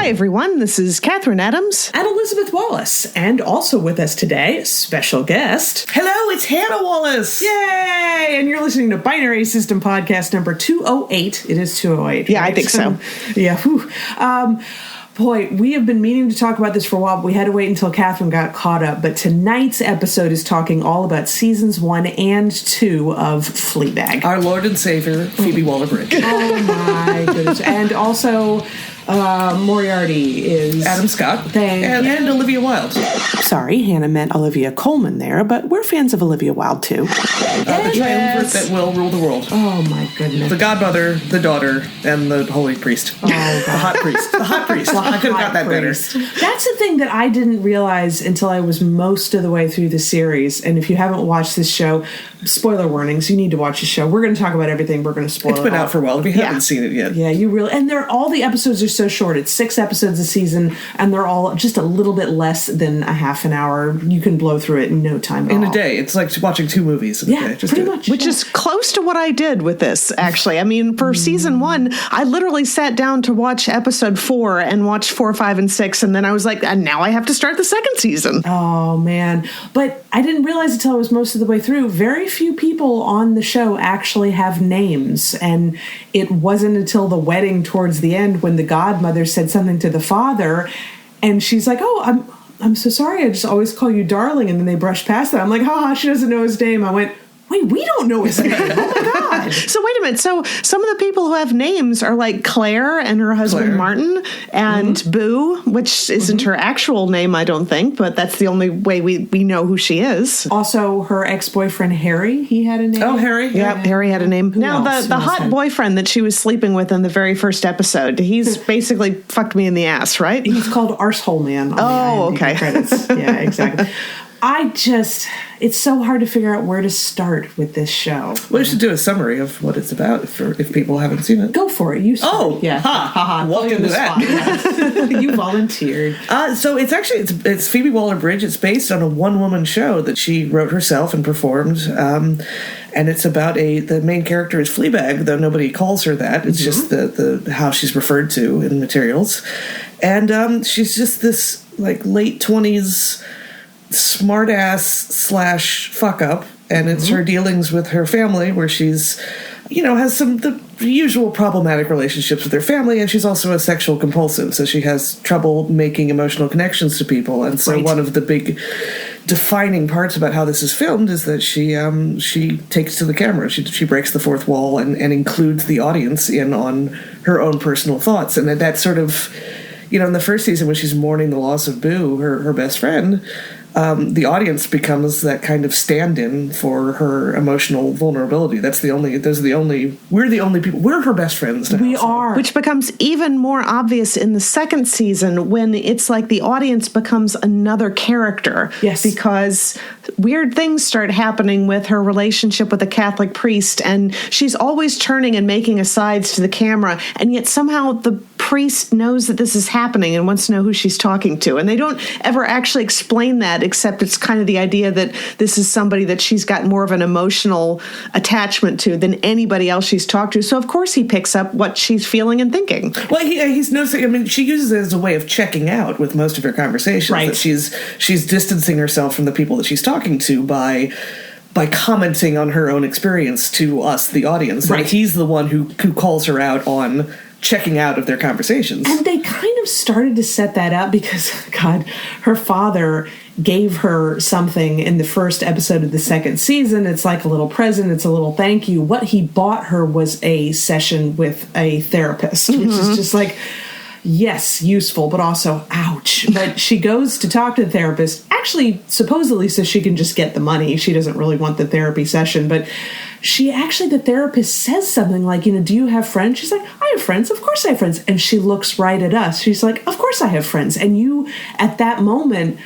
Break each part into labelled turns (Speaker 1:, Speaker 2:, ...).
Speaker 1: Hi, everyone. This is Catherine Adams.
Speaker 2: And Elizabeth Wallace. And also with us today, special guest.
Speaker 3: Hello, it's Hannah Wallace.
Speaker 2: Yay! And you're listening to Binary System Podcast number 208. It is 208.
Speaker 1: Yeah,
Speaker 2: right?
Speaker 1: I think so.
Speaker 2: Yeah. Whew. Boy, we have been meaning to talk about this for a while, but we had to wait until Catherine got caught up. But tonight's episode is talking all about seasons 1 and 2 of Fleabag.
Speaker 3: Our Lord and Savior, Phoebe Waller-Bridge.
Speaker 2: Oh, my goodness. And also... Moriarty is
Speaker 3: Adam Scott
Speaker 2: and
Speaker 3: Olivia Wilde.
Speaker 2: Sorry, Hannah meant Olivia Colman there, but we're fans of Olivia Wilde too.
Speaker 3: The triumvirate that will rule the world.
Speaker 2: Oh my goodness.
Speaker 3: The godmother, the daughter, and the holy priest.
Speaker 2: Oh, God.
Speaker 3: The hot priest. The hot priest. I could have got that better.
Speaker 2: That's the thing that I didn't realize until I was most of the way through the series. And if you haven't watched this show, spoiler warnings, you need to watch the show. We're going to talk about everything. We're going to spoil it.
Speaker 3: It's been out for a while. We haven't seen it yet.
Speaker 2: Yeah, you really... And all the episodes are so short. It's 6 episodes a season, and they're all just a little bit less than a half an hour. You can blow through it in no time at all.
Speaker 3: In a day. It's like watching 2 movies in a day.
Speaker 2: Just pretty much.
Speaker 1: Which is close to what I did with this, actually. I mean, for season 1, I literally sat down to watch episode 4 and watched 4, 5, and 6, and then I was like, and now I have to start the second season.
Speaker 2: Oh, man. But I didn't realize until I was most of the way through, very few people on the show actually have names, and it wasn't until the wedding towards the end when the godmother said something to the father, and she's like, oh, I'm so sorry, I just always call you darling, and then they brush past that. I'm like, she doesn't know his name. I went, wait, we don't know his name. Oh my God.
Speaker 1: So wait a minute. So some of the people who have names are like Claire and her husband Martin and Boo, which isn't her actual name, I don't think, but that's the only way we know who she is.
Speaker 2: Also, her ex-boyfriend Harry, he had a name.
Speaker 3: Oh, Harry.
Speaker 1: Yeah, Harry had a name. Now, the hot boyfriend that she was sleeping with in the very first episode, he's basically fucked me in the ass, right?
Speaker 2: He's called Arsehole Man on the IMDb
Speaker 1: okay.
Speaker 2: credits. Yeah, exactly. It's so hard to figure out where to start with this show.
Speaker 3: Well, we should do a summary of what it's about if people haven't seen it.
Speaker 2: Go for it. You start.
Speaker 3: Oh,
Speaker 2: yeah.
Speaker 3: Walk into that.
Speaker 2: You volunteered.
Speaker 3: So it's Phoebe Waller-Bridge. It's based on a one-woman show that she wrote herself and performed. And it's about the main character is Fleabag, though nobody calls her that. It's just the how she's referred to in materials. And she's just this like late 20s smartass / fuck up, and it's her dealings with her family where she's, has the usual problematic relationships with her family, and she's also a sexual compulsive, so she has trouble making emotional connections to people. And so one of the big defining parts about how this is filmed is that she takes to the camera. She breaks the fourth wall and includes the audience in on her own personal thoughts. And that sort of, in the first season when she's mourning the loss of Boo, her best friend, the audience becomes that kind of stand-in for her emotional vulnerability. We're the only people. We're her best friends now.
Speaker 2: We are.
Speaker 1: Which becomes even more obvious in the second season when it's like the audience becomes another character.
Speaker 2: Yes.
Speaker 1: Because weird things start happening with her relationship with a Catholic priest, and she's always turning and making asides to the camera, and yet somehow the priest knows that this is happening and wants to know who she's talking to. And they don't ever actually explain that, except it's kind of the idea that this is somebody that she's got more of an emotional attachment to than anybody else she's talked to. So, of course, he picks up what she's feeling and thinking.
Speaker 3: Well, he's noticing, I mean, she uses it as a way of checking out with most of her conversations.
Speaker 2: Right.
Speaker 3: That she's distancing herself from the people that she's talking to by commenting on her own experience to us, the audience.
Speaker 2: Right.
Speaker 3: And he's the one who calls her out on checking out of their conversations.
Speaker 2: And they kind of started to set that up because, God, her father gave her something in the first episode of the second season. It's like a little present. It's a little thank you. What he bought her was a session with a therapist, which is just like, yes, useful, but also ouch. But she goes to talk to the therapist, actually, supposedly so she can just get the money. She doesn't really want the therapy session, but the therapist says something like, do you have friends? She's like, I have friends. Of course I have friends. And she looks right at us. She's like, of course I have friends. And at that moment,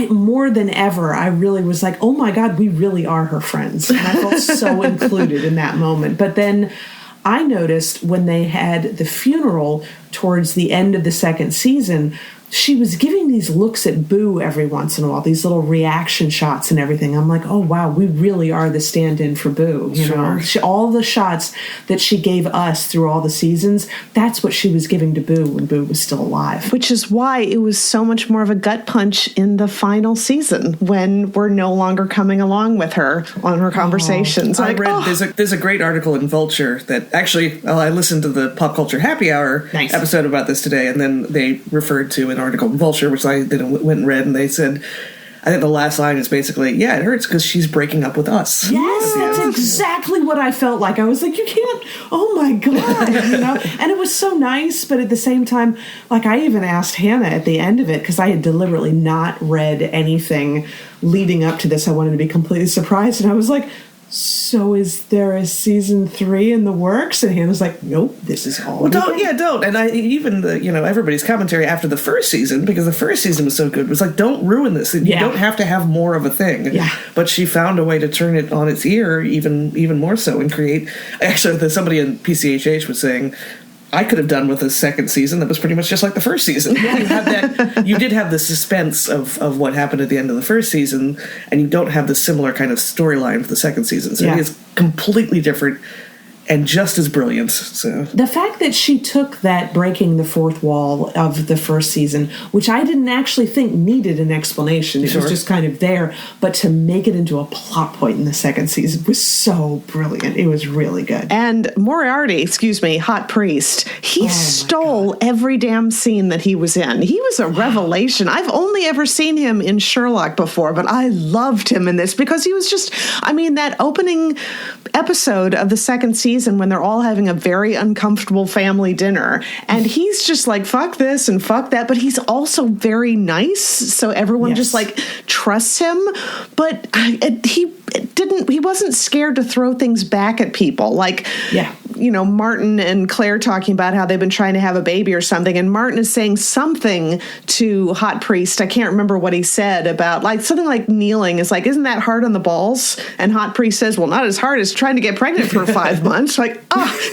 Speaker 2: more than ever, I really was like, oh my God, we really are her friends. And I felt so included in that moment. But then I noticed when they had the funeral towards the end of the second season, she was giving these looks at Boo every once in a while, these little reaction shots and everything. I'm like, oh, wow, we really are the stand-in for Boo. You know, all the shots that she gave us through all the seasons, that's what she was giving to Boo when Boo was still alive.
Speaker 1: Which is why it was so much more of a gut punch in the final season when we're no longer coming along with her on her conversations.
Speaker 3: I read, there's a great article in Vulture that actually, I listened to the Pop Culture Happy Hour episode about this today, and then they referred to an article in Vulture, which I went and read, and they said, I think the last line is basically, yeah, it hurts because she's breaking up with us.
Speaker 2: Yes, that's exactly what I felt like. I was like, you can't, oh my God, you know? And it was so nice, but at the same time, like I even asked Hannah at the end of it, because I had deliberately not read anything leading up to this. I wanted to be completely surprised, and I was like, so is there a season 3 in the works? And Hannah's like, nope, this is all.
Speaker 3: Well, don't. And I even everybody's commentary after the first season, because the first season was so good, was like, don't ruin this. You don't have to have more of a thing.
Speaker 2: Yeah.
Speaker 3: But she found a way to turn it on its ear even more so and create. Actually, somebody in PCHH was saying, I could have done with a second season that was pretty much just like the first season. You did have the suspense of what happened at the end of the first season, and you don't have the similar kind of storyline for the second season. So it is completely different and just as brilliant. So
Speaker 2: the fact that she took that breaking the fourth wall of the first season, which I didn't actually think needed an explanation, it was just kind of there, but to make it into a plot point in the second season was so brilliant. It was really good.
Speaker 1: And Moriarty, Hot Priest, he stole every damn scene that he was in. He was a revelation. I've only ever seen him in Sherlock before, but I loved him in this because he was just, that opening episode of the second season when they're all having a very uncomfortable family dinner, and he's just like, fuck this and fuck that, but he's also very nice, so everyone just like trusts him. But he wasn't scared to throw things back at people, like Martin and Claire talking about how they've been trying to have a baby or something, and Martin is saying something to Hot Priest. I can't remember what he said about, like, something like kneeling is like, isn't that hard on the balls? And Hot Priest says, well, not as hard as trying to get pregnant for 5 months. Like,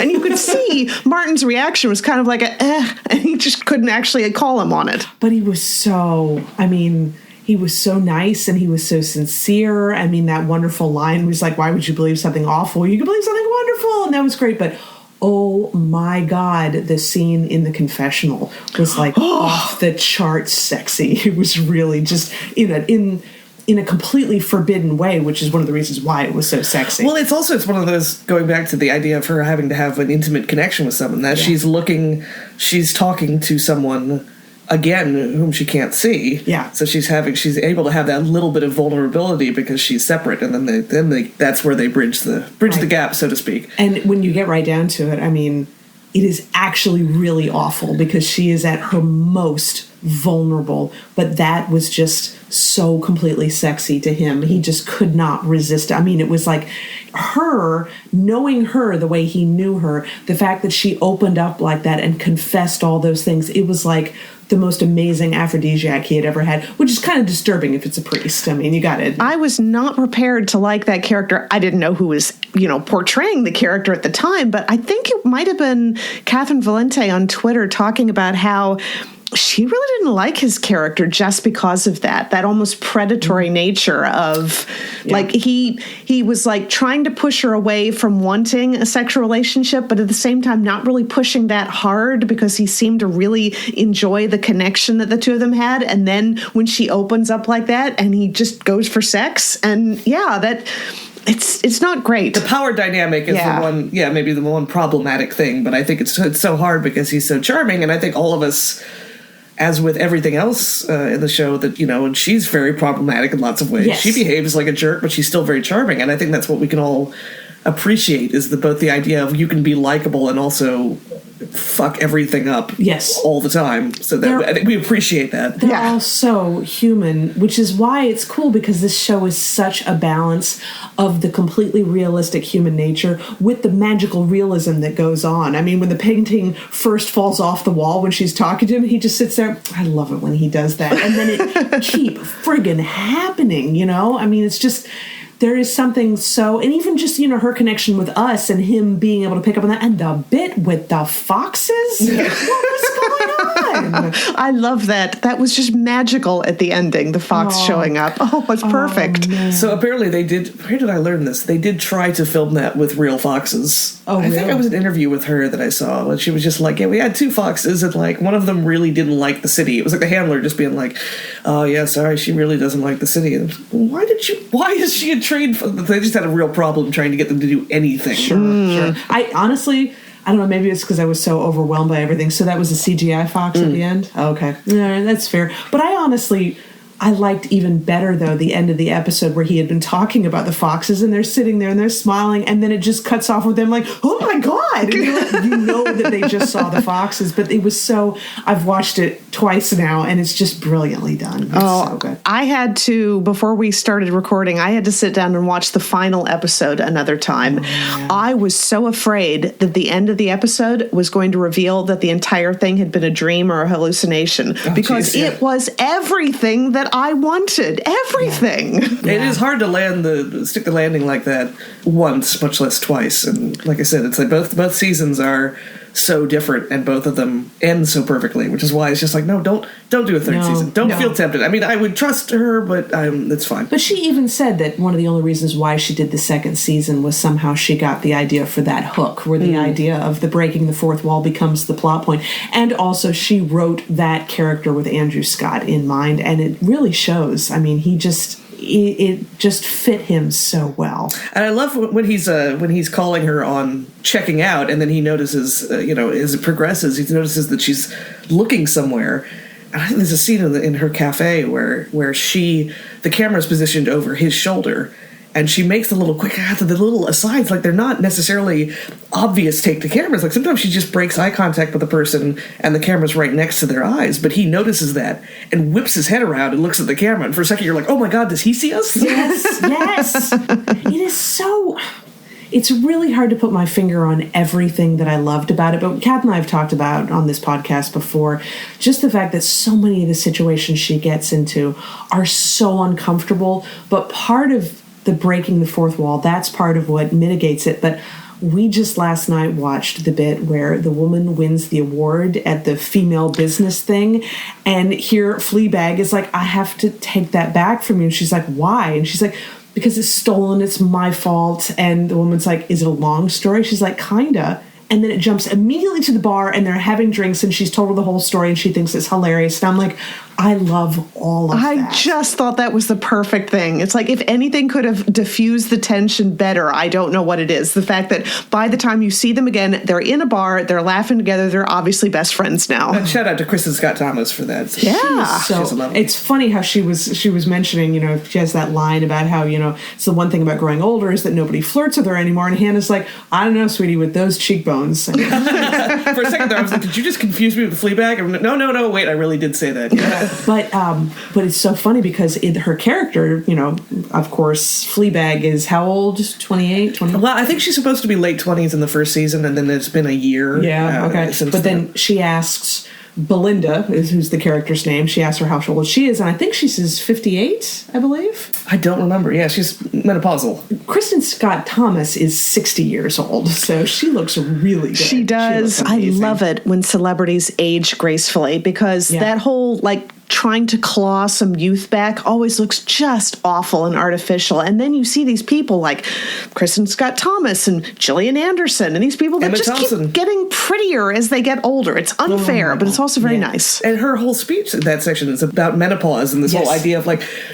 Speaker 1: and you could see Martin's reaction was kind of like and he just couldn't actually call him on it.
Speaker 2: But he was so, he was so nice and he was so sincere. That wonderful line was like, why would you believe something awful? You could believe something wonderful. And that was great. But oh my God, the scene in the confessional was like off the charts sexy. It was really just in a completely forbidden way, which is one of the reasons why it was so sexy.
Speaker 3: Well, it's one of those, going back to the idea of her having to have an intimate connection with someone, that she's talking to someone again whom she can't see.
Speaker 2: Yeah.
Speaker 3: So she's able to have that little bit of vulnerability because she's separate, and then that's where they bridge the gap, so to speak.
Speaker 2: And when you get right down to it, it is actually really awful because she is at her most vulnerable, but that was just so completely sexy to him. He just could not resist. It was like her, knowing her the way he knew her, the fact that she opened up like that and confessed all those things, it was like the most amazing aphrodisiac he had ever had, which is kind of disturbing if it's a priest. You got it.
Speaker 1: I was not prepared to like that character. I didn't know who was, portraying the character at the time, but I think it might have been Catherine Valente on Twitter talking about how she really didn't like his character just because of that almost predatory nature of like he was like trying to push her away from wanting a sexual relationship, but at the same time not really pushing that hard because he seemed to really enjoy the connection that the two of them had. And then when she opens up like that and he just goes for sex, and it's not great.
Speaker 3: The power dynamic is the one, maybe the one problematic thing, but I think it's so hard because he's so charming, and I think all of us, as with everything else in the show, that, and she's very problematic in lots of ways. Yes. She behaves like a jerk, but she's still very charming, and I think that's what we can all appreciate, is both the idea of you can be likable and also fuck everything up all the time. So that I think we appreciate that.
Speaker 2: They're all so human, which is why it's cool, because this show is such a balance of the completely realistic human nature with the magical realism that goes on. When the painting first falls off the wall when she's talking to him, he just sits there. I love it when he does that. And then it keep friggin' happening, it's just... There is something so, and even just, her connection with us and him being able to pick up on that, and the bit with the foxes. What was going
Speaker 1: I love that. That was just magical at the ending, the fox showing up. Oh, it's perfect.
Speaker 3: So apparently they did, where did I learn this? They did try to film that with real foxes.
Speaker 2: Oh,
Speaker 3: I think
Speaker 2: really?
Speaker 3: it was an interview with her that I saw, and she was just like, yeah, we had 2 foxes, and like one of them really didn't like the city. It was like the handler just being like, oh yeah, sorry, she really doesn't like the city. And why is she a trained, they just had a real problem trying to get them to do anything.
Speaker 2: Sure. I honestly, I don't know, maybe it's because I was so overwhelmed by everything. So that was a CGI fox at the end? Oh, okay. Yeah, that's fair. But I liked even better, though, the end of the episode where he had been talking about the foxes, and they're sitting there and they're smiling, and then it just cuts off with them like, oh my God! And you're like, you know that they just saw the foxes, but it was so, I've watched it twice now, and it's just brilliantly done. It's so good.
Speaker 1: I had to, before we started recording, I had to sit down and watch the final episode another time. I was so afraid that the end of the episode was going to reveal that the entire thing had been a dream or a hallucination, because it was everything that I wanted. Everything.
Speaker 3: It is hard to stick the landing like that once, much less twice. And like I said, it's like both seasons are so different, and both of them end so perfectly, which is why it's just like, no, don't do a third season. Don't feel tempted. I mean, I would trust her, but it's fine.
Speaker 2: But she even said that one of the only reasons why she did the second season was somehow she got the idea for that hook, where the idea of the breaking the fourth wall becomes the plot point. And also she wrote that character with Andrew Scott in mind, and it really shows. I mean, it just fit him so well.
Speaker 3: And I love when he's calling her on checking out, and then he notices, as it progresses, he notices that she's looking somewhere. And I think there's a scene in her cafe where the camera's positioned over his shoulder, and she makes the little asides, like they're not necessarily obvious take to cameras. Like sometimes she just breaks eye contact with the person and the camera's right next to their eyes, but he notices that and whips his head around and looks at the camera, and for a second you're like, oh my God, does he see us?
Speaker 2: Yes. It is so... It's really hard to put my finger on everything that I loved about it, but Kat and I have talked about on this podcast before, just the fact that so many of the situations she gets into are so uncomfortable, but part of the breaking the fourth wall, that's part of what mitigates it. But we just last night watched the bit where the woman wins the award at the female business thing, and here Fleabag is like, I have to take that back from you. And she's like, why? And she's like, because it's stolen, it's my fault. And the woman's like, is it a long story? She's like, kinda. And then it jumps immediately to the bar, and they're having drinks, and she's told her the whole story, and she thinks it's hilarious. And I'm like, I love all of that.
Speaker 1: I just thought that was the perfect thing. It's like, if anything could have diffused the tension better, I don't know what it is. The fact that by the time you see them again, they're in a bar, they're laughing together, they're obviously best friends now.
Speaker 3: And shout out to Kristin Scott Thomas for that.
Speaker 2: So it's funny how she was mentioning, she has that line about how, it's the one thing about growing older is that nobody flirts with her anymore. And Hannah's like, I don't know, sweetie, with those cheekbones. For
Speaker 3: a second there, I was like, did you just confuse me with Fleabag? No, wait, I really did say that. Yeah.
Speaker 2: But it's so funny because her character, of course, Fleabag is how old? 28, 20?
Speaker 3: Well, I think she's supposed to be late 20s in the first season, and then it's been a year.
Speaker 2: Yeah, okay. But then she asks Belinda, who's the character's name, she asks her how old she is, and I think she says 58, I believe.
Speaker 3: I don't remember. Yeah, she's menopausal.
Speaker 2: Kristin Scott Thomas is 60 years old, so she looks really good.
Speaker 1: She does. I love it when celebrities age gracefully, because that whole, trying to claw some youth back always looks just awful and artificial. And then you see these people like Kristin Scott Thomas and Gillian Anderson and these people that keep getting prettier as they get older. It's unfair, but it's also very nice.
Speaker 3: And her whole speech in that section is about menopause and this whole idea of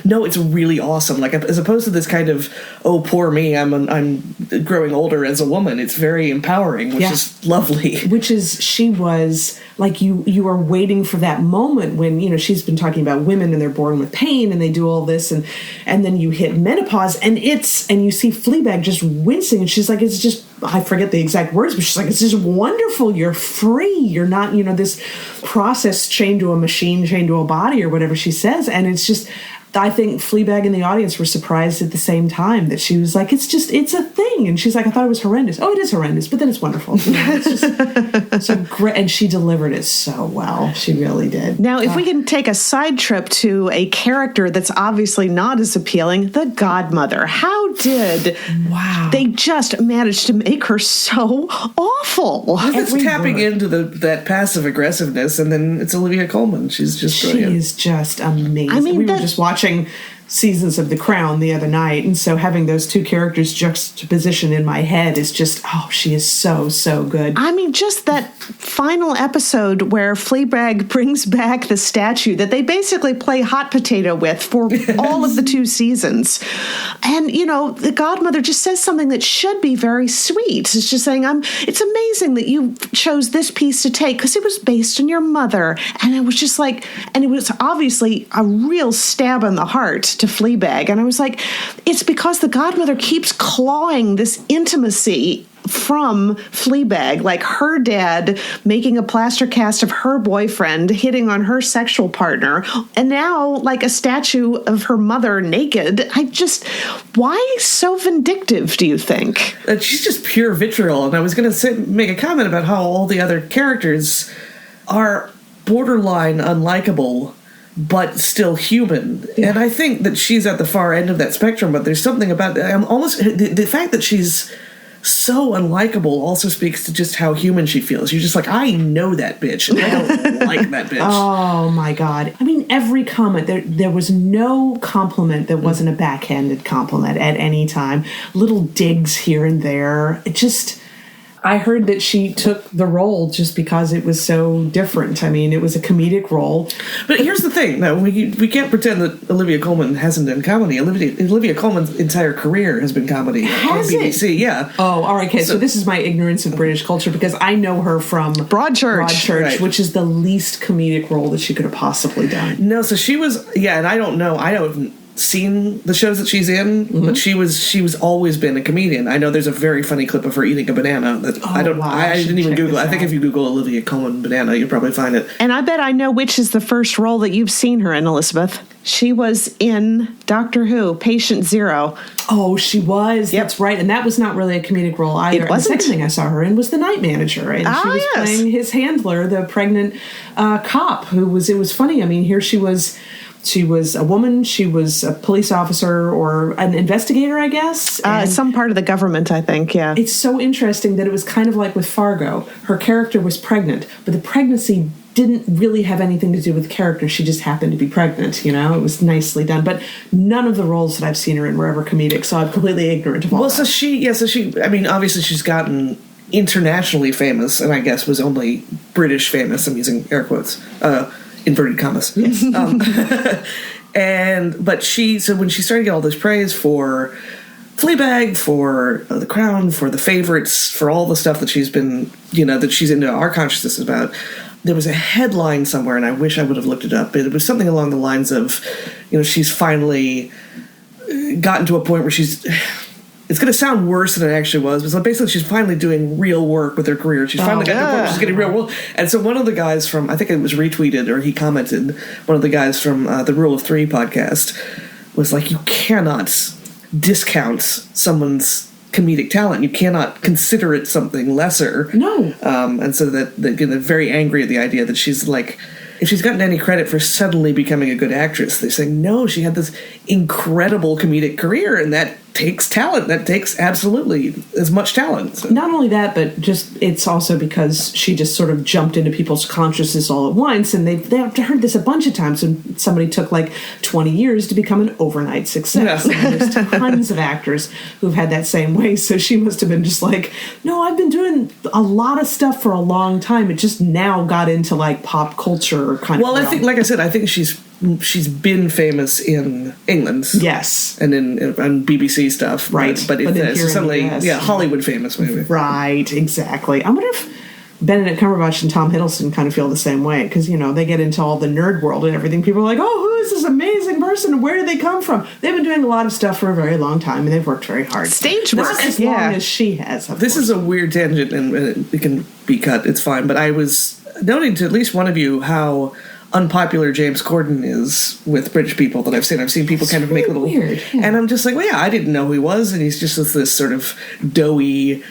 Speaker 3: no, it's really awesome. As opposed to this kind of, oh, poor me, I'm growing older as a woman. It's very empowering, which is lovely.
Speaker 2: She was you are waiting for that moment when, she's been talking about women and they're born with pain and they do all this and then you hit menopause and you see Fleabag just wincing and she's like, it's just, I forget the exact words, but she's like, it's just wonderful. You're free. You're not, this process chained to a machine, chained to a body or whatever she says. And it's just, I think Fleabag and the audience were surprised at the same time that she was like, it's a thing. And she's like, I thought it was horrendous. Oh, it is horrendous, but then it's wonderful. It's just so great. And she delivered it so well. She really did.
Speaker 1: Now, if we can take a side trip to a character that's obviously not as appealing, the Godmother. How How did they just manage to make her so awful?
Speaker 3: It's tapping into that passive aggressiveness, and then it's Olivia Colman. She's just brilliant.
Speaker 2: She is just amazing.
Speaker 1: I mean,
Speaker 2: we were just watching seasons of The Crown the other night, and so having those two characters juxtaposition in my head is just, she is so, so good.
Speaker 1: I mean, just that final episode where Fleabag brings back the statue that they basically play hot potato with for all of the 2 seasons. And, the Godmother just says something that should be very sweet. It's just saying, it's amazing that you chose this piece to take because it was based on your mother. And it was just like, and it was obviously a real stab in the heart to Fleabag. And I was like, it's because the Godmother keeps clawing this intimacy from Fleabag, like her dad making a plaster cast of her boyfriend, hitting on her sexual partner, and now like a statue of her mother naked. Why so vindictive, do you think?
Speaker 3: She's just pure vitriol. And I was going to make a comment about how all the other characters are borderline unlikable, but still human. Yeah. And I think that she's at the far end of that spectrum, but there's something about the fact that she's so unlikable also speaks to just how human she feels. You're just like, I know that bitch, and I don't like that bitch.
Speaker 2: Oh my God. I mean, every comment, there was no compliment that wasn't a backhanded compliment at any time. Little digs here and there. I heard that she took the role just because it was so different. I mean, it was a comedic role.
Speaker 3: But here's the thing. No, we can't pretend that Olivia Colman hasn't done comedy. Olivia Colman's entire career has been comedy on BBC. Yeah.
Speaker 2: Oh, all right. Okay, so this is my ignorance of British culture because I know her from
Speaker 1: Broadchurch,
Speaker 2: right. Which is the least comedic role that she could have possibly done.
Speaker 3: No, so she was, and I don't know. I haven't seen the shows that she's in, but she was always been a comedian. I know there's a very funny clip of her eating a banana that I didn't even Google. I think if you Google Olivia Colman banana, you'll probably find it.
Speaker 1: And I bet I know which is the first role that you've seen her in, Elizabeth. She was in Doctor Who, Patient Zero.
Speaker 2: Oh, she was.
Speaker 1: Yep.
Speaker 2: That's right. And that was not really a comedic role either.
Speaker 1: It wasn't.
Speaker 2: The second thing I saw her in was The Night Manager. And she was playing his handler, the pregnant cop, it was funny. I mean, here she was a woman, she was a police officer or an investigator, I guess.
Speaker 1: Some part of the government, I think, yeah.
Speaker 2: It's so interesting that it was kind of like with Fargo. Her character was pregnant, but the pregnancy didn't really have anything to do with the character. She just happened to be pregnant, It was nicely done. But none of the roles that I've seen her in were ever comedic, so I'm completely ignorant of all that.
Speaker 3: So she, I mean, obviously she's gotten internationally famous, and I guess was only British famous. I'm using air quotes. Inverted commas.
Speaker 2: Yes.
Speaker 3: So when she started to get all this praise for Fleabag, for The Crown, for The Favourites, for all the stuff that she's been, that she's into our consciousness about, there was a headline somewhere, and I wish I would have looked it up, but it was something along the lines of, she's finally gotten to a point where she's... It's going to sound worse than it actually was, but basically she's finally doing real work with her career. She's finally got to the point where she's getting real work. And so one of the guys from, I think it was retweeted or he commented, one of the guys from the Rule of Three podcast was like, you cannot discount someone's comedic talent. You cannot consider it something lesser.
Speaker 2: No.
Speaker 3: And so that they're very angry at the idea that she's like, if she's gotten any credit for suddenly becoming a good actress, they're saying, no, she had this incredible comedic career, and that takes talent. That takes absolutely as much talent. So.
Speaker 2: Not only that, but just it's also because she just sort of jumped into people's consciousness all at once, and they've heard this a bunch of times when somebody took like 20 years to become an overnight success.
Speaker 3: Yeah.
Speaker 2: And there's tons of actors who've had that same way, so she must have been just like, no, I've been doing a lot of stuff for a long time. It just now got into like pop culture kind of realm.
Speaker 3: I think, like I said, I think she's been famous in England.
Speaker 2: Yes.
Speaker 3: And on BBC stuff.
Speaker 2: Right.
Speaker 3: But it's suddenly, Hollywood famous maybe.
Speaker 2: Right, exactly. I wonder if Benedict Cumberbatch and Tom Hiddleston kind of feel the same way, because, they get into all the nerd world and everything. People are like, oh, who is this amazing person? Where did they come from? They've been doing a lot of stuff for a very long time, and they've worked very hard.
Speaker 1: Stage work.
Speaker 2: Not as long as she has,
Speaker 3: This is a weird tangent, and it can be cut. It's fine. But I was noting to at least one of you how unpopular James Corden is with British people that I've seen. I've seen people kind of make little...
Speaker 2: weird. Yeah.
Speaker 3: And I'm just like, I didn't know who he was, and he's just this sort of doughy,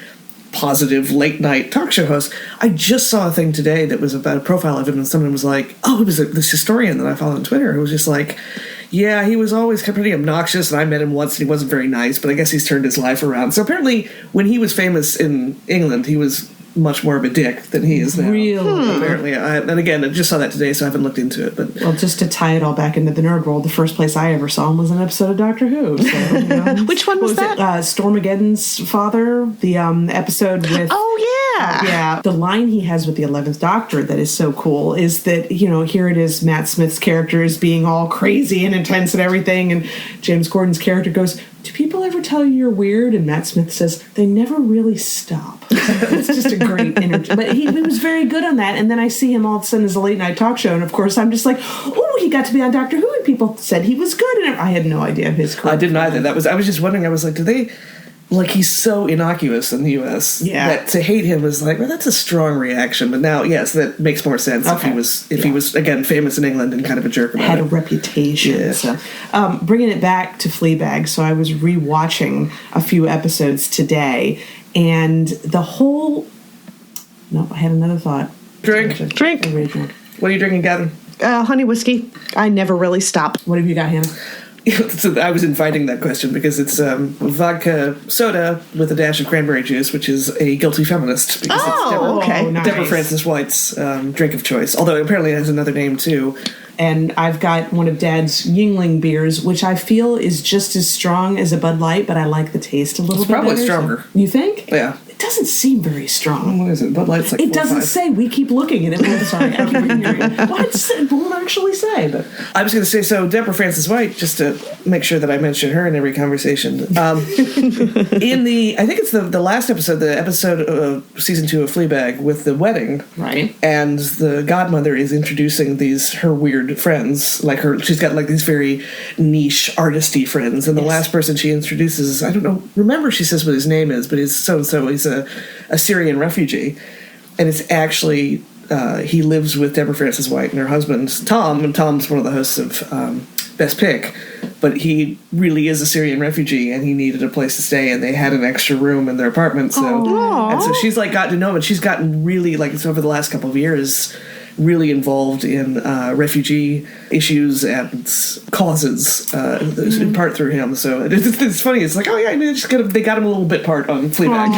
Speaker 3: positive late-night talk show host. I just saw a thing today that was about a profile of him, and someone was like, oh, it was this historian that I follow on Twitter who was just like, Yeah, he was always pretty obnoxious, and I met him once, and he wasn't very nice, but I guess he's turned his life around. So apparently, when he was famous in England, he was much more of a dick than he is now.
Speaker 2: Really?
Speaker 3: Apparently. And again, I just saw that today, so I haven't looked into it. But
Speaker 2: Well, just to tie it all back into the nerd world, the first place I ever saw him was an episode of Doctor Who. So,
Speaker 1: Which one was that?
Speaker 2: Stormageddon's father, the episode with...
Speaker 1: Oh, yeah.
Speaker 2: Yeah. The line he has with the 11th Doctor that is so cool is that, here it is, Matt Smith's character is being all crazy and intense and everything, and James Corden's character goes, do people ever tell you you're weird? And Matt Smith says, they never really stop. It's just a great energy. But he was very good on that. And then I see him all of a sudden as a late night talk show. And of course, I'm just like, oh, he got to be on Doctor Who. And people said he was good. And I had no idea his career.
Speaker 3: I didn't either. I was just wondering, I was like, do they... Like, he's so innocuous in the U.S.
Speaker 2: Yeah.
Speaker 3: That to hate him was like, well, that's a strong reaction. But now, yes, that makes more sense if he was again famous in England and kind of a jerk about
Speaker 2: had
Speaker 3: it.
Speaker 2: a reputation.
Speaker 3: Yeah.
Speaker 2: So, bringing it back to Fleabag, so I was rewatching a few episodes today, and the whole... Nope, I had another thought.
Speaker 3: Drink.
Speaker 2: Everybody drink.
Speaker 3: What are you drinking, Gavin?
Speaker 1: Honey whiskey. I never really stop.
Speaker 2: What have you got, Hannah?
Speaker 3: So I was inviting that question because it's vodka soda with a dash of cranberry juice, which is a guilty feminist. Because it's
Speaker 1: okay.
Speaker 2: Nice.
Speaker 3: Deborah Francis White's drink of choice, although apparently it has another name too.
Speaker 2: And I've got one of Dad's Yingling beers, which I feel is just as strong as a Bud Light, but I like the taste a little bit
Speaker 3: probably
Speaker 2: better.
Speaker 3: stronger.
Speaker 2: You think?
Speaker 3: Yeah.
Speaker 2: It doesn't seem very strong.
Speaker 3: What is it? Bud Light's like
Speaker 2: It
Speaker 3: 4 or
Speaker 2: doesn't
Speaker 3: 5.
Speaker 2: say. We keep looking at it. I'm sorry. I keep reading your... Well, it won't actually say, but...
Speaker 3: I was going to say, so Deborah Francis White, just to make sure that I mention her in every conversation. In the, I think it's the last episode, the episode of season 2 of Fleabag with the wedding.
Speaker 2: Right.
Speaker 3: And the godmother is introducing her weird friends. Like she's got like these very niche artisty friends. And the last person she introduces, I don't know, remember she says what his name is, but it's so-and-so. He's a Syrian refugee. And it's actually, he lives with Deborah Francis White and her husband, Tom. And Tom's one of the hosts of Best Pick. But he really is a Syrian refugee, and he needed a place to stay, and they had an extra room in their apartment. And so she's like gotten to know him, and she's gotten really, like, it's over the last couple of years, really involved in refugee issues and causes, in part through him. So it's funny. It's like, oh yeah, I mean, they got him a little bit part on Fleabag.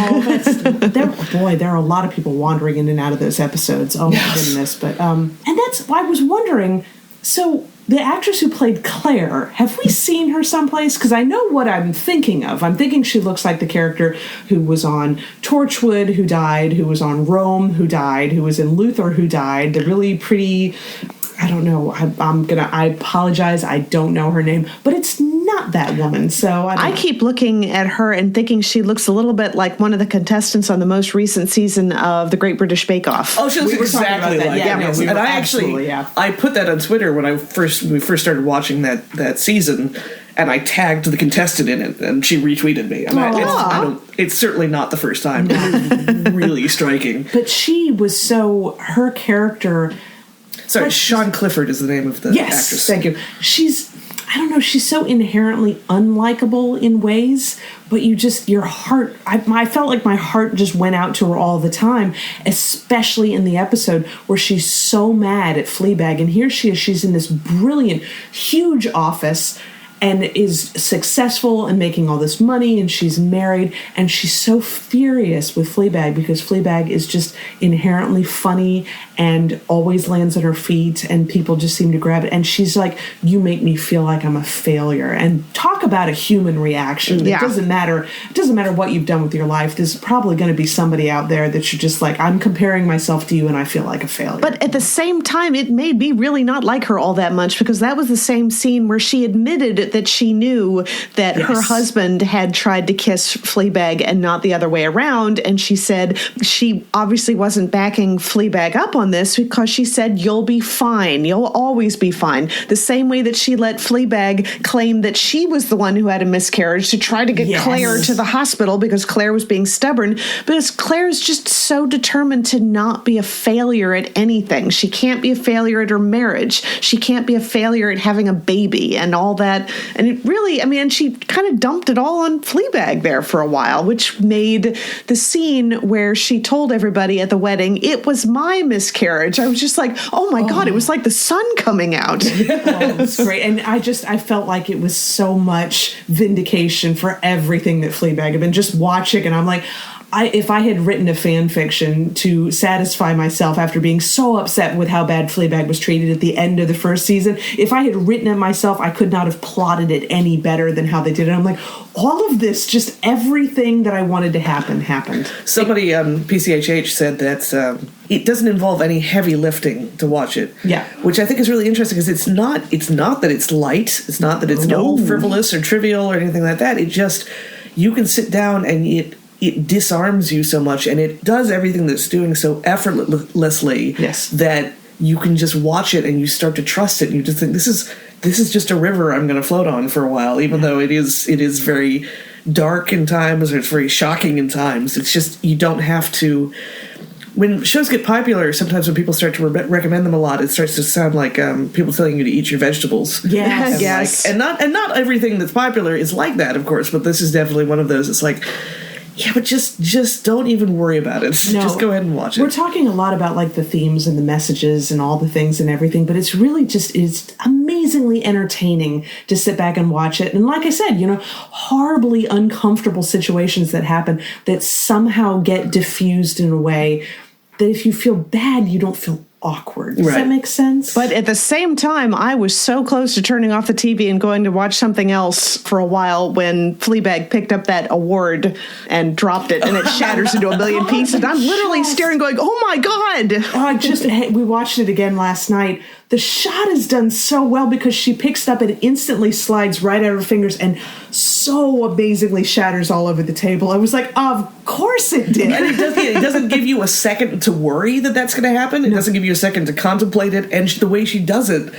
Speaker 2: Oh, there are a lot of people wandering in and out of those episodes. Oh my goodness! But and that's why I was wondering. So the actress who played Claire, have we seen her someplace? Because I know what I'm thinking of. I'm thinking she looks like the character who was on Torchwood, who died, who was on Rome, who died, who was in Luther, who died. The really pretty... I don't know. I apologize. I don't know her name, but it's not that woman. So I
Speaker 1: keep looking at her and thinking she looks a little bit like one of the contestants on the most recent season of The Great British Bake Off.
Speaker 3: Oh, she looks exactly like
Speaker 2: that.
Speaker 3: that.
Speaker 2: Yeah,
Speaker 3: And I actually, I put that on Twitter when we first started watching that season, and I tagged the contestant in it, and she retweeted me. And it's certainly not the first time. It's really striking.
Speaker 2: But she was her character.
Speaker 3: Sorry, Sian Clifford is the name of the actress.
Speaker 2: Thank you. She's so inherently unlikable in ways, but your heart, I felt like my heart just went out to her all the time, especially in the episode where she's so mad at Fleabag, and here she is, she's in this brilliant, huge office, and is successful and making all this money, and she's married, and she's so furious with Fleabag because Fleabag is just inherently funny and always lands on her feet, and people just seem to grab it. And she's like, you make me feel like I'm a failure. And talk about a human reaction.
Speaker 1: Yeah.
Speaker 2: It doesn't matter what you've done with your life. There's probably going to be somebody out there that you're just like, I'm comparing myself to you and I feel like a failure.
Speaker 1: But at the same time, it made me really not like her all that much, because that was the same scene where she admitted that she knew that her husband had tried to kiss Fleabag and not the other way around. And she said she obviously wasn't backing Fleabag up on this because she said, you'll be fine. You'll always be fine. The same way that she let Fleabag claim that she was the one who had a miscarriage to try to get Claire to the hospital because Claire was being stubborn. Because Claire's just so determined to not be a failure at anything. She can't be a failure at her marriage. She can't be a failure at having a baby and all that. And it really, and she kind of dumped it all on Fleabag there for a while, which made the scene where she told everybody at the wedding, it was my miscarriage miscarriage. I was just like, oh my God, it was like the sun coming out.
Speaker 2: It was great. And I felt like it was so much vindication for everything that Fleabag had been. Just watching, and I'm like, if I had written a fan fiction to satisfy myself after being so upset with how bad Fleabag was treated at the end of the first season, if I had written it myself, I could not have plotted it any better than how they did it. I'm like, all of this, just everything that I wanted to happen, happened.
Speaker 3: Somebody on PCHH said that it doesn't involve any heavy lifting to watch it.
Speaker 2: Yeah.
Speaker 3: Which I think is really interesting, because it's not that it's light. It's not that it's all frivolous or trivial or anything like that. It just, you can sit down and it disarms you so much, and it does everything that's doing so effortlessly that you can just watch it and you start to trust it, and you just think, this is just a river I'm going to float on for a while, even though it is very dark in times, or it's very shocking in times. It's just, you don't have to. When shows get popular, sometimes when people start to recommend them a lot, it starts to sound like people telling you to eat your vegetables.
Speaker 2: Yes,
Speaker 3: and
Speaker 1: yes,
Speaker 3: and not everything that's popular is like that, of course, but this is definitely one of those. It's like, yeah, but just don't even worry about it. No, just go ahead and watch it.
Speaker 2: We're talking a lot about like the themes and the messages and all the things and everything, but it's really it's amazingly entertaining to sit back and watch it. And like I said, horribly uncomfortable situations that happen that somehow get diffused in a way that if you feel bad, you don't feel awkward. Does that make sense?
Speaker 1: But at the same time, I was so close to turning off the TV and going to watch something else for a while when Fleabag picked up that award and dropped it, and it shatters into a million pieces. I'm literally staring, going, "Oh my God!"
Speaker 2: We watched it again last night. The shot is done so well because she picks it up and it instantly slides right out of her fingers and so amazingly shatters all over the table. I was like, of course it did.
Speaker 3: And it doesn't give you a second to worry that that's going to happen. It doesn't give you a second to contemplate it. And the way she does it,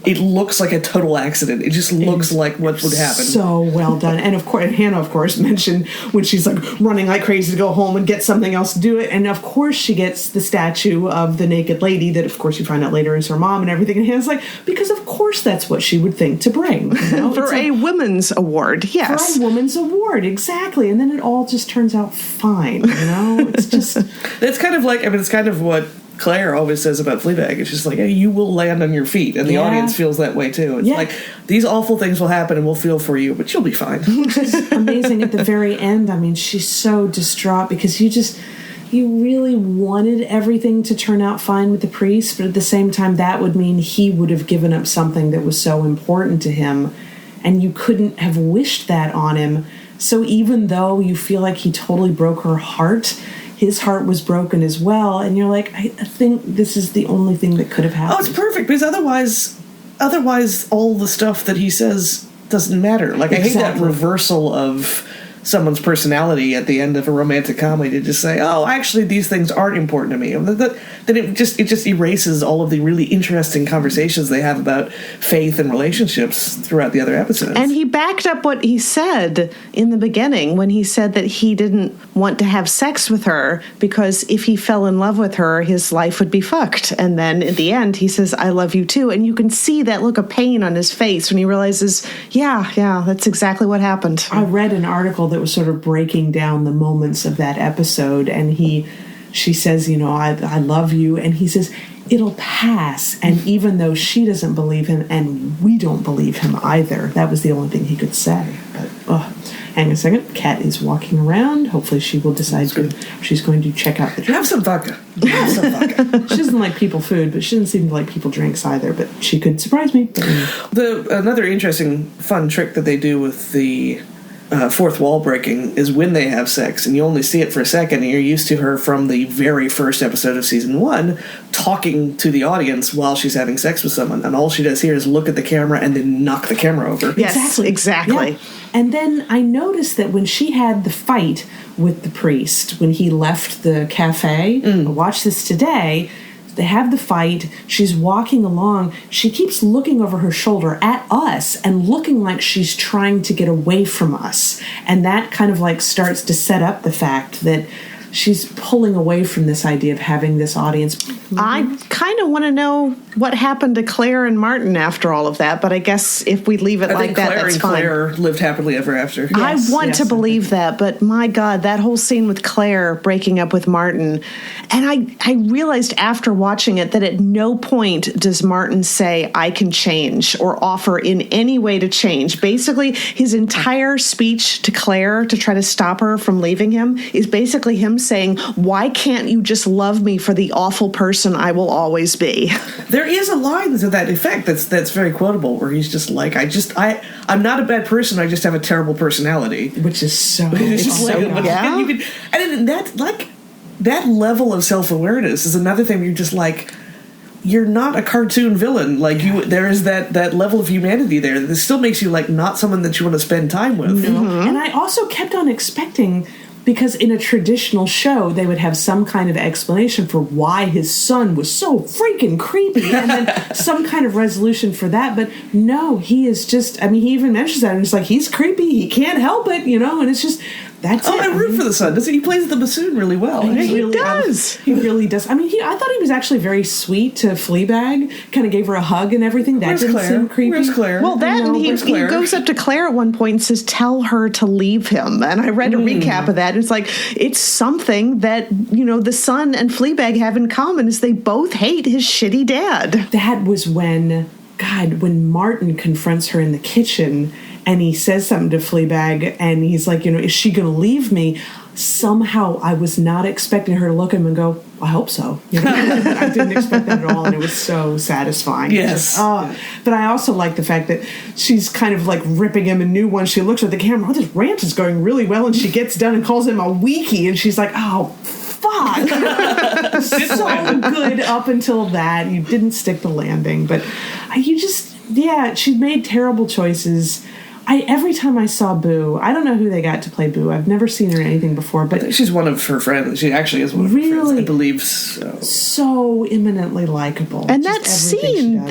Speaker 3: it looks like a total accident. It just looks like what would happen.
Speaker 2: So well done. And of course, Hannah, of course, mentioned when she's like running like crazy to go home and get something else to do it. And of course, she gets the statue of the naked lady that, of course, you find out later is her mom and everything. And Hannah's like, because of course that's what she would think to bring.
Speaker 1: For a women's award, yes.
Speaker 2: For a women's award, exactly. And then it all just turns out fine, It's just...
Speaker 3: It's kind of like, it's kind of what Claire always says about Fleabag. It's just like, hey, you will land on your feet, and the audience feels that way too. It's like, these awful things will happen and we'll feel for you, but you'll be fine.
Speaker 2: Which is amazing at the very end. She's so distraught because you really wanted everything to turn out fine with the priest, but at the same time that would mean he would have given up something that was so important to him, and you couldn't have wished that on him. So even though you feel like he totally broke her heart, his heart was broken as well, and you're like, I think this is the only thing that could have happened.
Speaker 3: Oh, it's perfect, because otherwise all the stuff that he says doesn't matter. Like, I hate that reversal of someone's personality at the end of a romantic comedy to just say, oh, actually these things aren't important to me. Then it just erases all of the really interesting conversations they have about faith and relationships throughout the other episodes.
Speaker 1: And he backed up what he said in the beginning when he said that he didn't want to have sex with her because if he fell in love with her, his life would be fucked. And then at the end, he says, I love you too. And you can see that look of pain on his face when he realizes, yeah, that's exactly what happened.
Speaker 2: I read an article that was sort of breaking down the moments of that episode, and she says, I love you, and he says, it'll pass. And even though she doesn't believe him and we don't believe him either, that was the only thing he could say. But hang on a second, Kat is walking around. Hopefully she will decide she's going to check out the drink.
Speaker 3: Have some vodka.
Speaker 2: She doesn't like people food, but she doesn't seem to like people drinks either, but she could surprise me.
Speaker 3: Another interesting fun trick that they do with the fourth wall breaking is when they have sex, and you only see it for a second, and you're used to her from the very first episode of season 1 talking to the audience while she's having sex with someone, and all she does here is look at the camera and then knock the camera over.
Speaker 1: Yes, exactly.
Speaker 2: Yeah. And then I noticed that when she had the fight with the priest, when he left the cafe, I watched this today, they have the fight, she's walking along, she keeps looking over her shoulder at us and looking like she's trying to get away from us. And that kind of like starts to set up the fact that she's pulling away from this idea of having this audience.
Speaker 1: I kind of want to know what happened to Claire and Martin after all of that, but I guess if we leave it like that, that's fine.
Speaker 3: Claire lived happily ever after.
Speaker 1: I want to believe that, but my God, that whole scene with Claire breaking up with Martin, and I realized after watching it that at no point does Martin say, I can change, or offer in any way to change. Basically, his entire speech to Claire to try to stop her from leaving him is basically him saying, why can't you just love me for the awful person I will always be?
Speaker 3: There is a line to that effect that's very quotable, where he's just like, I'm not a bad person, I just have a terrible personality.
Speaker 2: Which is so...
Speaker 3: And that level of self-awareness is another thing where you're just like, you're not a cartoon villain. Like, there is that level of humanity there that still makes you like not someone that you want to spend time with.
Speaker 2: Mm-hmm. And I also kept on expecting, because in a traditional show, they would have some kind of explanation for why his son was so freaking creepy, and then some kind of resolution for that. But no, he is just, I mean, he even mentions that, and it's like, he's creepy, he can't help it, and it's just, that's it.
Speaker 3: I root for the son. He plays the bassoon really well.
Speaker 1: He does.
Speaker 2: He really does. I mean, I thought he was actually very sweet to Fleabag, kind of gave her a hug and everything. That didn't seem creepy.
Speaker 3: Where's Claire?
Speaker 1: Well, and he goes up to Claire at one point and says, tell her to leave him. And I read a recap of that. It's like, it's something that, the son and Fleabag have in common is they both hate his shitty dad.
Speaker 2: That was when Martin confronts her in the kitchen and he says something to Fleabag and he's like, is she going to leave me? Somehow I was not expecting her to look at him and go, I hope so. I didn't expect that at all, and it was so satisfying.
Speaker 3: Yes.
Speaker 2: But I also like the fact that she's kind of like ripping him a new one. She looks at the camera, this rant is going really well, and she gets done and calls him a weakie, and she's like, oh, fuck. So good up until that. You didn't stick the landing, but she made terrible choices. Every time I saw Boo, I don't know who they got to play Boo. I've never seen her in anything before, but
Speaker 3: I think she's one of her friends. She actually is one of her friends, I believe.
Speaker 2: So eminently likable.
Speaker 1: And that scene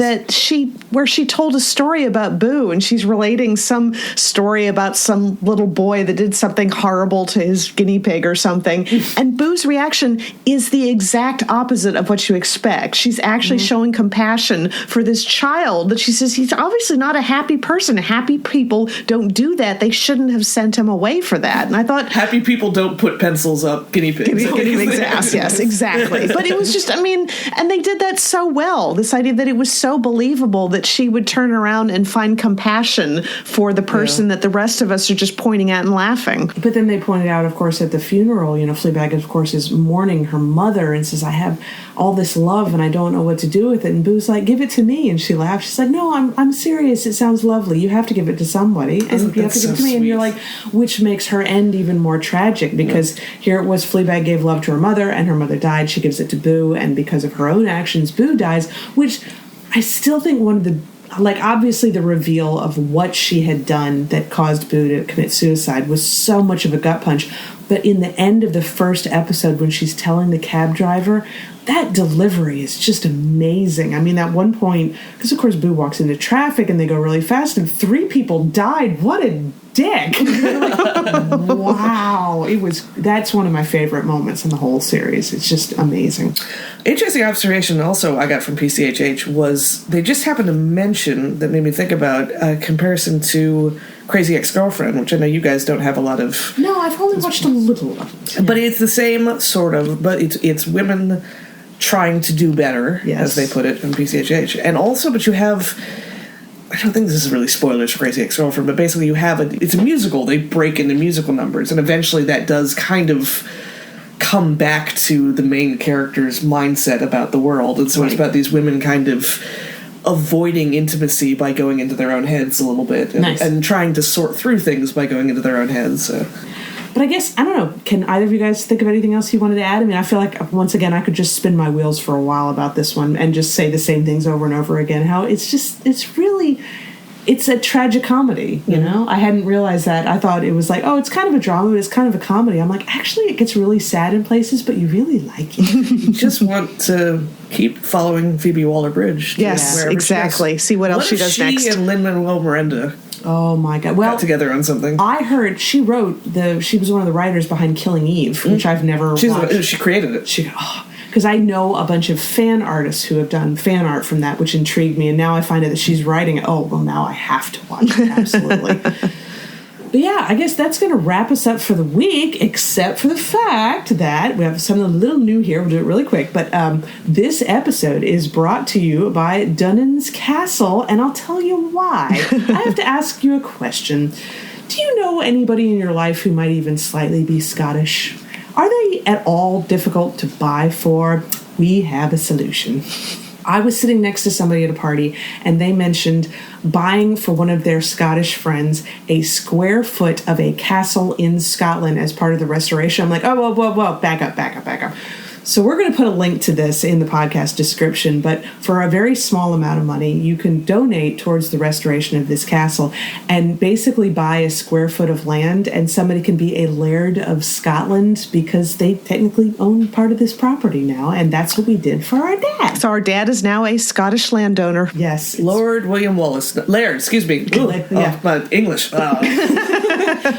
Speaker 1: where she told a story about Boo, and she's relating some story about some little boy that did something horrible to his guinea pig or something, and Boo's reaction is the exact opposite of what you expect. She's actually showing compassion for this child that she says he's obviously not a happy person. Happy people don't do that. They shouldn't have sent him away for that. And I thought,
Speaker 3: happy people don't put pencils up guinea pigs.
Speaker 1: Guinea pigs' ass, yes, exactly. But it was just, and they did that so well. This idea that it was so believable that she would turn around and find compassion for the person that the rest of us are just pointing at and laughing.
Speaker 2: But then they pointed out, of course, at the funeral, Fleabag, of course, is mourning her mother and says, I have all this love and I don't know what to do with it. And Boo's like, give it to me. And she laughed. She's like, no, I'm serious. It sounds lovely. You have to give it to somebody. And you have to give it to me. And you're like, which makes her end even more tragic, because here it was, Fleabag gave love to her mother and her mother died. She gives it to Boo, and because of her own actions, Boo dies, which I still think one of the, obviously the reveal of what she had done that caused Boo to commit suicide was so much of a gut punch. But in the end of the first episode, when she's telling the cab driver, that delivery is just amazing. At one point, because of course Boo walks into traffic and they go really fast and 3 people died. What a dick. Wow. That's one of my favorite moments in the whole series. It's just amazing.
Speaker 3: Interesting observation also I got from PCHH was they just happened to mention, that made me think about, a comparison to Crazy Ex-Girlfriend, which I know you guys don't have a lot of.
Speaker 2: No, I've only watched a little of it.
Speaker 3: But it's the same sort of, but it's women trying to do better, as they put it in PCHH. And also, but you have, I don't think this is really spoilers for Crazy Ex-Girlfriend, but basically it's a musical. They break into musical numbers, and eventually that does kind of come back to the main character's mindset about the world. And so it's about these women kind of avoiding intimacy by going into their own heads a little bit, and trying to sort through things by going into their own heads. So.
Speaker 2: But I guess, I don't know, can either of you guys think of anything else you wanted to add? I feel like, once again, I could just spin my wheels for a while about this one and just say the same things over and over again. How it's a tragic comedy, you know? I hadn't realized that. I thought it was like, it's kind of a drama, but it's kind of a comedy. I'm like, actually, it gets really sad in places, but you really like it.
Speaker 3: You just want to keep following Phoebe Waller-Bridge.
Speaker 1: Yes, exactly. See what else she does next.
Speaker 3: She and Lin-Manuel Miranda
Speaker 2: Oh my God! Well,
Speaker 3: got together on something.
Speaker 2: I heard she was one of the writers behind Killing Eve, which I've never watched.
Speaker 3: She created it.
Speaker 2: Because I know a bunch of fan artists who have done fan art from that, which intrigued me, and now I find out that she's writing it. Oh, well, now I have to watch it, absolutely. But yeah, I guess that's going to wrap us up for the week, except for the fact that we have something a little new here. We'll do it really quick. But this episode is brought to you by Dunnon's Castle, and I'll tell you why. I have to ask you a question. Do you know anybody in your life who might even slightly be Scottish? Are they at all difficult to buy for? We have a solution. I was sitting next to somebody at a party, and they mentioned buying for one of their Scottish friends a square foot of a castle in Scotland as part of the restoration. I'm like, oh, whoa, back up. So we're going to put a link to this in the podcast description, but for a very small amount of money, you can donate towards the restoration of this castle and basically buy a square foot of land, and somebody can be a Laird of Scotland because they technically own part of this property now, and that's what we did for our dad.
Speaker 1: So our dad is now a Scottish landowner.
Speaker 2: Yes.
Speaker 3: Lord William Wallace. Laird, excuse me. English.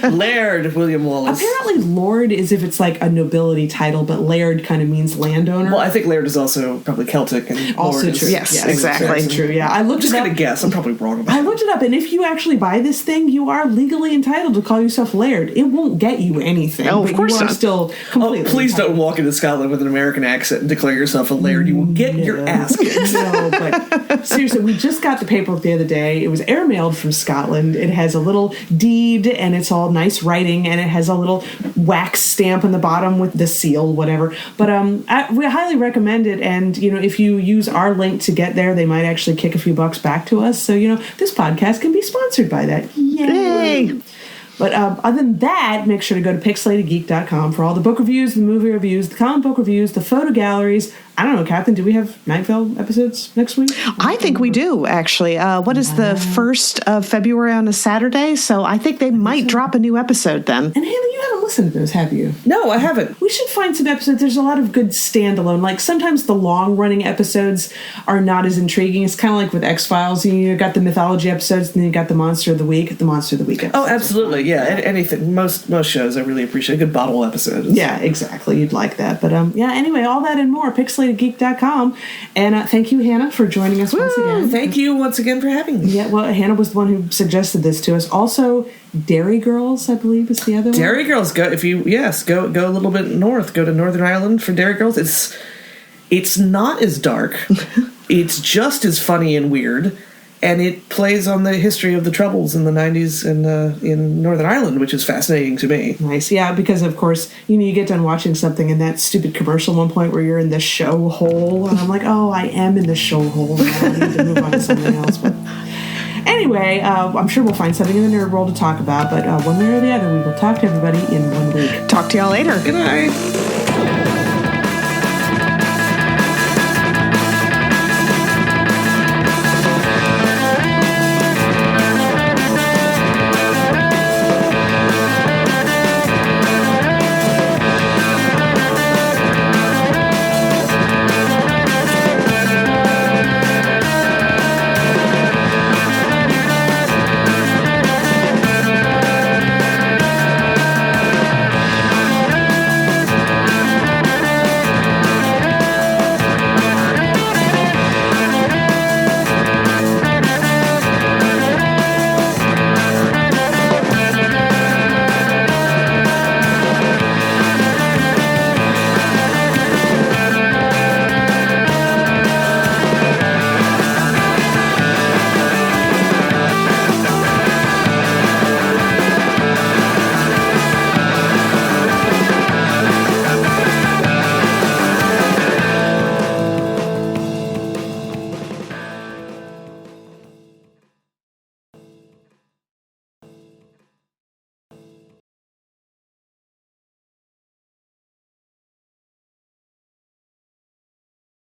Speaker 3: Laird William Wallace.
Speaker 2: Apparently Lord is if it's like a nobility title, but Laird kind of means landowner.
Speaker 3: Well, I think Laird is also probably Celtic. And
Speaker 2: also
Speaker 3: Lord
Speaker 2: true.
Speaker 1: Yes, exactly.
Speaker 2: True, yeah. I'm
Speaker 3: just going to guess. I'm probably wrong about it.
Speaker 2: I looked it up, and if you actually buy this thing, you are legally entitled to call yourself Laird. It won't get you anything.
Speaker 1: No, of course
Speaker 2: you are
Speaker 1: not.
Speaker 2: Still completely
Speaker 3: please
Speaker 2: entitled.
Speaker 3: don't walk into Scotland with an American accent and declare yourself a Laird. You will get your ass kicked.
Speaker 2: No, but seriously, we just got the paperwork the other day. It was airmailed from Scotland. It has a little deed, and it's all nice writing, and it has a little wax stamp on the bottom with the seal, whatever. But we highly recommend it, and if you use our link to get there, they might actually kick a few bucks back to us. So this podcast can be sponsored by that. Yay! But other than that, make sure to go to PixelatedGeek.com for all the book reviews, the movie reviews, the comic book reviews, the photo galleries. I don't know, Captain, do we have Night Vale episodes next week?
Speaker 1: I think we do, actually. What is the 1st of February on a Saturday? So I think they might drop a new episode then.
Speaker 2: And Hannah, you haven't listened to those, have you?
Speaker 3: No, I haven't.
Speaker 2: We should find some episodes. There's a lot of good standalone. Like, sometimes the long-running episodes are not as intriguing. It's kind of like with X-Files. You got the mythology episodes, and then you got the Monster of the Week. The Monster of the Week episodes.
Speaker 3: Oh, absolutely. Yeah, anything. Most shows I really appreciate. A good bottle episode.
Speaker 2: Yeah, exactly. You'd like that. But anyway, all that and more, PixelatedGeek.com. And thank you, Hannah, for joining us once again.
Speaker 3: Thank you once again for having me.
Speaker 2: Yeah, well, Hannah was the one who suggested this to us. Also, Dairy Girls, I believe, is the other one.
Speaker 3: Dairy Girls, go a little bit north. Go to Northern Ireland for Dairy Girls. It's not as dark. It's just as funny and weird. And it plays on the history of the Troubles in the 90s in Northern Ireland, which is fascinating to me.
Speaker 2: Nice, yeah, because, of course, you get done watching something in that stupid commercial at one point where you're in the show hole, and I'm like, oh, I am in the show hole now. I need to move on to something else. But anyway, I'm sure we'll find something in the nerd world to talk about, but one way or the other, we will talk to everybody in 1 week.
Speaker 1: Talk to y'all later.
Speaker 3: Good night.